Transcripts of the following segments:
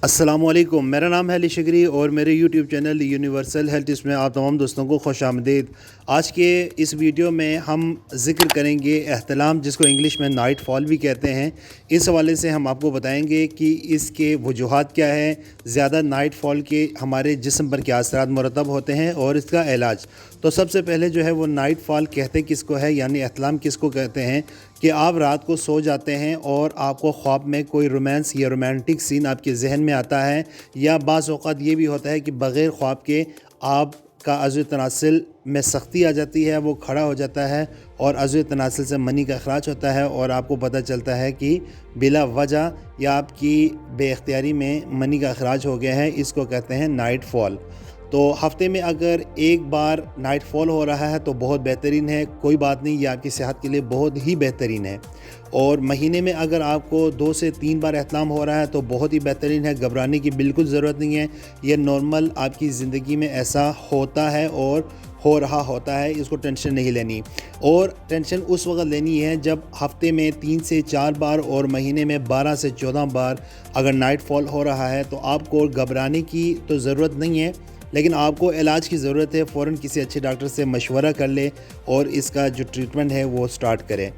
अस्सलामुअलैकुम, मेरा नाम है अली शिगरी और मेरे YouTube channel universal health tips में आप तमाम दोस्तों को खुश आमदीद। आज के इस वीडियो में हम ज़िक्र करेंगे एहतलाम, जिसको इंग्लिश में नाइट फॉल भी कहते हैं। इस हवाले से हम आपको बताएंगे कि इसके वजूहात क्या हैं, ज़्यादा नाइट फॉल के हमारे जिस्म पर क्या असरात मुरतब होते हैं और इसका इलाज। तो सबसे पहले जो है वो नाइट फॉल कहते किसको है, यानी एहतलाम किसको कहते हैं कि आप रात को सो जाते हैं और आपको ख्वाब में कोई रोमांस या रोमांटिक सीन आपके जहन में आता है, या बाज़ औक़ात ये भी होता है कि बग़ैर ख्वाब के आपका अज़्व तनासिल में सख्ती आ जाती है, वो खड़ा हो जाता है और अज़्व तनासिल से मनी का अखराज होता है और आपको पता चलता है कि बिला वजह या आपकी बेख्तियारी में मनी का अखराज हो गया है। इसको कहते हैं नाइट फॉल। तो हफ़्ते में अगर एक बार नाइट फॉल हो रहा है तो बहुत बेहतरीन है, कोई बात नहीं, ये आपकी सेहत के लिए बहुत ही बेहतरीन है। और महीने में अगर आपको 2 से 3 बार एहतलाम हो रहा है तो बहुत ही बेहतरीन है, घबराने की बिल्कुल ज़रूरत नहीं है। ये नॉर्मल आपकी ज़िंदगी में ऐसा होता है और हो रहा होता है, इसको टेंशन नहीं लेनी। और टेंशन उस वक्त लेनी है जब हफ़्ते में 3 से 4 बार और महीने में 12 से 14 बार अगर नाइट फॉल हो रहा है तो आपको घबराने की तो ज़रूरत नहीं है, लेकिन आपको इलाज की ज़रूरत है। फ़ौरन किसी अच्छे डॉक्टर से मशवरा कर ले और इसका जो ट्रीटमेंट है वो स्टार्ट करें।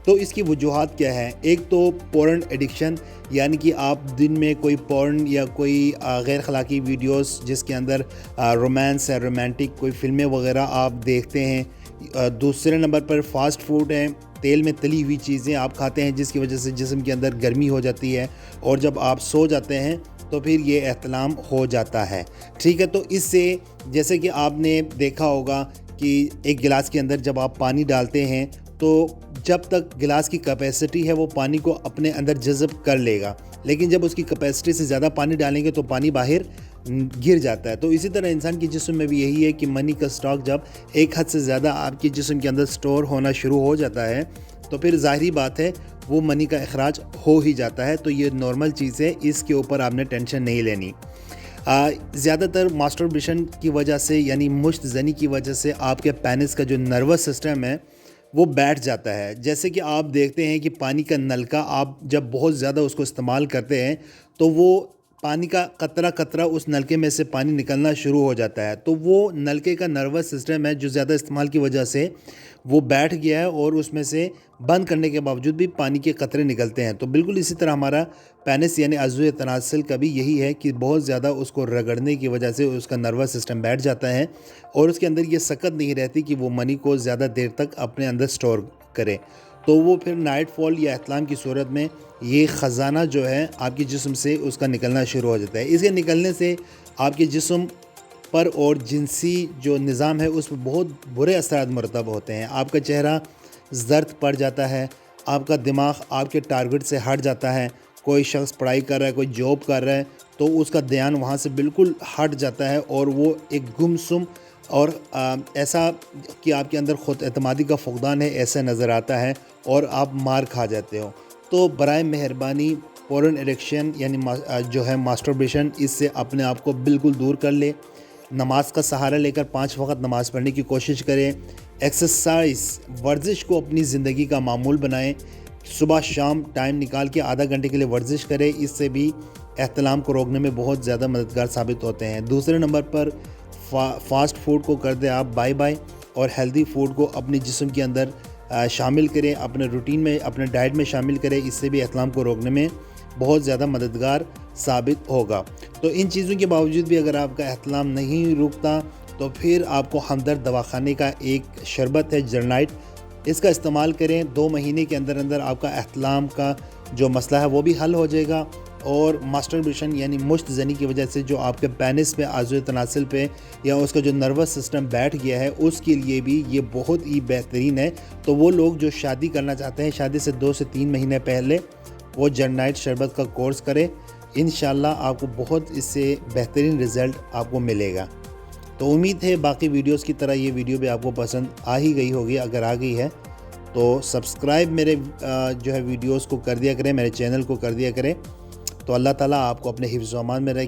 तो इसकी वजूहात क्या है? एक तो पोर्न एडिक्शन, यानी कि आप दिन में कोई पोर्न या कोई गैर अखलाकी वीडियोस जिसके अंदर रोमांस है, रोमांटिक कोई फ़िल्में वगैरह आप देखते हैं। दूसरे नंबर पर फ़ास्ट फूड है, तेल में तली हुई चीज़ें आप खाते हैं जिसकी वजह से जिस्म के अंदर गर्मी हो जाती है और जब आप सो जाते हैं तो फिर ये एहतलाम हो जाता है। ठीक है, तो इससे जैसे कि आपने देखा होगा कि एक गिलास के अंदर जब आप पानी डालते हैं तो जब तक गिलास की कैपेसिटी है वो पानी को अपने अंदर जज़ब कर लेगा, लेकिन जब उसकी कैपेसिटी से ज़्यादा पानी डालेंगे तो पानी बाहर गिर जाता है। तो इसी तरह इंसान के जिस्म में भी यही है कि मनी का स्टॉक जब एक हद से ज़्यादा आपके जिस्म के अंदर स्टोर होना शुरू हो जाता है तो फिर ज़ाहिरी बात है वो मनी का अखराज हो ही जाता है। तो ये नॉर्मल चीज़ है, इसके ऊपर आपने टेंशन नहीं लेनी। ज़्यादातर मास्टरबेशन की वजह से यानी मुश्त ज़नी की वजह से आपके पेनिस का जो नर्वस सिस्टम है वो बैठ जाता है। जैसे कि आप देखते हैं कि पानी का नलका आप जब बहुत ज़्यादा उसको इस्तेमाल करते हैं तो वो पानी का कतरा कतरा उस नलके में से पानी निकलना शुरू हो जाता है। तो वो नलके का नर्वस सिस्टम है जो ज़्यादा इस्तेमाल की वजह से वो बैठ गया है और उसमें से बंद करने के बावजूद भी पानी के कतरे निकलते हैं। तो बिल्कुल इसी तरह हमारा पेनिस यानी अज़्व तनासिल का भी यही है कि बहुत ज़्यादा उसको रगड़ने की वजह से उसका नर्वस सिस्टम बैठ जाता है और उसके अंदर ये सकत नहीं रहती कि वो मनी को ज़्यादा देर तक अपने अंदर स्टोर करे। तो वो फिर नाइट फॉल या एहतलाम की सूरत में ये ख़जाना जो है आपके जिस्म से उसका निकलना शुरू हो जाता है। इसके निकलने से आपके जिस्म पर और जिनसी जो निज़ाम है उस पर बहुत बुरे असरात मुरतब होते हैं। आपका चेहरा ज़र्द पड़ जाता है, आपका दिमाग आपके टारगेट से हट जाता है। कोई शख्स पढ़ाई कर रहा है, कोई जॉब कर रहा है तो उसका ध्यान वहाँ से बिल्कुल हट जाता है और वो एक गुमसुम और ऐसा कि आपके अंदर ख़ुद एतमादी का फुक़दान है ऐसा नज़र आता है और आप मार खा जाते हो। तो बराए मेहरबानी पोर्न एडिक्शन यानी जो है मास्टरबेशन, इससे अपने आप को बिल्कुल दूर कर ले। नमाज का सहारा लेकर 5 वक्त नमाज़ पढ़ने की कोशिश करें। एक्सरसाइज वर्जिश को अपनी ज़िंदगी का मामूल बनाएं। सुबह शाम टाइम निकाल के आधा घंटे के लिए वर्जिश करें, इससे भी एहतलाम को रोकने में बहुत ज़्यादा मददगार साबित होते हैं। दूसरे नंबर पर फ़ास्ट फूड को कर दें आप बाय बाय और हेल्दी फूड को अपने जिस्म के अंदर शामिल करें, अपने रूटीन में, अपने डाइट में शामिल करें। इससे भी एहतलाम को रोकने में बहुत ज़्यादा मददगार साबित होगा। तो इन चीज़ों के बावजूद भी अगर आपका एहतलाम नहीं रुकता तो फिर आपको हमदर्द दवाखाने का एक शरबत है जर्नाइट, इसका इस्तेमाल करें। 2 महीने के अंदर अंदर आपका एहतलाम का जो मसला है वो भी हल हो जाएगा और मास्टरबेशन यानी मुश्त ज़नी की वजह से जो आपके पेनिस पे, अज़्व तनासिल पे या उसका जो नर्वस सिस्टम बैठ गया है उसके लिए भी ये बहुत ही बेहतरीन है। तो वो लोग जो शादी करना चाहते हैं, शादी से 2 से 3 महीने पहले वो जर्नाइट शरबत का कोर्स करें। इंशाल्लाह आपको बहुत इससे बेहतरीन रिज़ल्ट आपको मिलेगा। तो उम्मीद है बाकी वीडियोस की तरह ये वीडियो भी आपको पसंद आ ही गई होगी। अगर आ गई है तो सब्सक्राइब मेरे जो है वीडियोस को कर दिया करें, मेरे चैनल को कर दिया करें। तो अल्लाह ताला आपको अपने हिफ्ज़ व अमान में रखे।